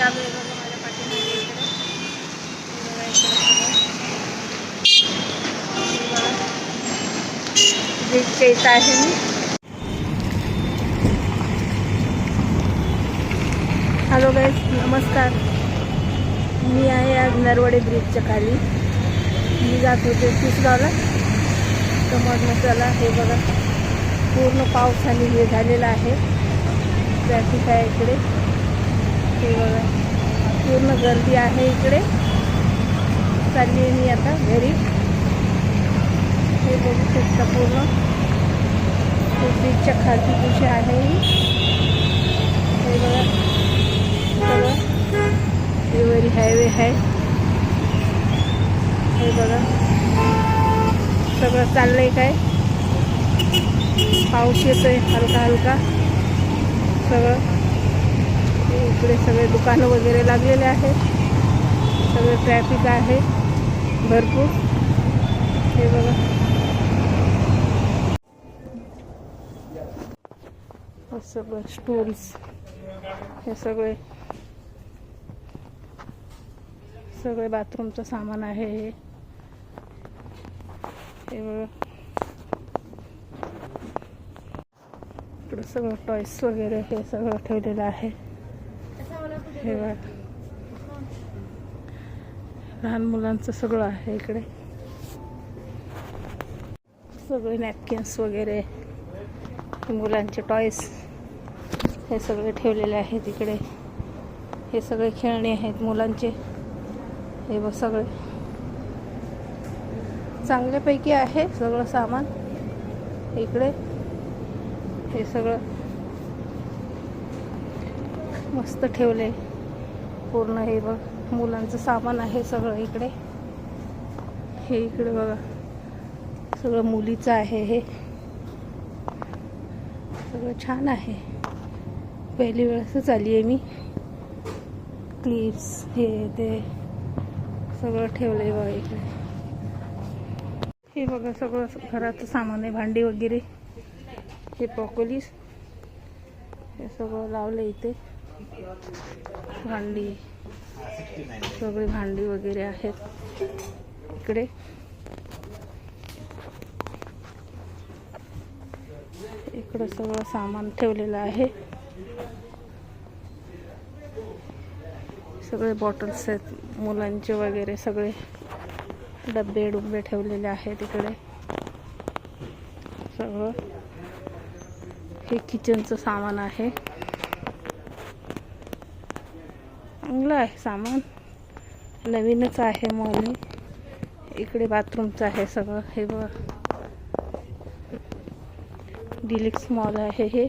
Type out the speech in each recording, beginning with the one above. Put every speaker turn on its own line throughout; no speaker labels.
चालू आहे बघा माझ्या पाठीमागे इकडे. बघा इकडे सगळं ब्रिजच्या इथं आहे मी. हॅलो गाईज, नमस्कार. मी आहे आज नरवडे ब्रिजच्या खाली. मी जात होते पुसगावला. तर मग चला हे बघा पूर्ण पावसाने हे झालेलं आहे. ट्रॅफिक आहे इकडे. हे बघा पूर्ण गर्दी आहे इकडे. चालली आहे मी आता घरी. हे बघू शकता पूर्ण ब्रिजच्या खालची दिशा आहे ही. हे बघा सगळं हिवरी हायवे आहे. हे बघा सगळं चाललंय काय. पाऊस येतोय हलका हलका. सगळं इकडे सगळे दुकानं वगैरे लागलेले आहेत. सगळं ट्रॅफिक आहे भरपूर. हे बघा सगळं स्टूल्स, हे सगळे बाथरूमचं सामान आहे. हे बघा इकडं सगळं टॉयस वगैरे हे सगळं ठेवलेलं आहे. हे बघा लहान मुलांचं सगळं आहे इकडे. सगळे नॅपकिन्स वगैरे, मुलांचे टॉयस हे सगळे ठेवलेले आहेत इकडे. हे सगळे खेळणे आहेत मुलांचे. हे बघ सगळे चांगल्यापैकी आहे सगळं सामान इकडे. हे सगळं मस्त ठेवले पूर्ण. हे बघ मुलांचं सामान आहे सगळं इकडे. हे इकडे बघा सगळं मुलीचं आहे. हे सगळं छान आहे. पहिली वेळेसच आली आहे मी. क्लिप्स हे ते सगळं ठेवलंय बघा इकडे. हे बघा सगळं घराचं सामान आहे, भांडी वगैरे. हे ब्रोकोलीस हे सगळं लावलं इथे. भांडी सगळी भांडी वगैरे आहेत इकडे. इकडं सगळं सामान ठेवलेलं आहे. सगळे बॉटल्स आहेत मुलांचे वगैरे. सगळे डब्बे डुब्बे ठेवलेले आहेत इकडे. सगळं हे किचनचं सामान आहे. चांगलं आहे सामान, नवीनच आहे मॉल. इकडे बाथरूमचं आहे सगळं. हे बघा डिलक्स मॉल आहे हे.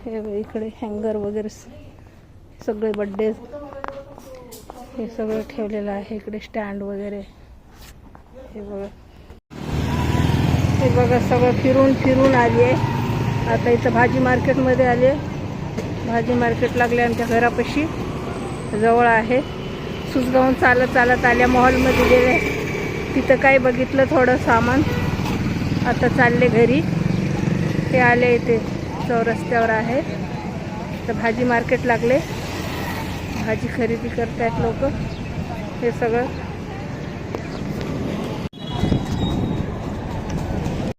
हे इकडे हँगर वगैरे सगळे बड्डे हे सगळं ठेवलेलं आहे इकडे. स्टँड वगैरे. हे बघा सगळं फिरून फिरून आली आहे. आता इथं भाजी मार्केटमध्ये आले. भाजी मार्केट लागले आमच्या घरापाशी, जवळ आहे. सुसगावून चालत चालत आल्या. मॉलमध्ये गेले, तिथं काय बघितलं थोडं सामान. आता चालले घरी. हे आले इथे चौरस्त्यावर आहे. तर भाजी मार्केट लागले, भाजी खरेदी करतायत लोक. हे सगळं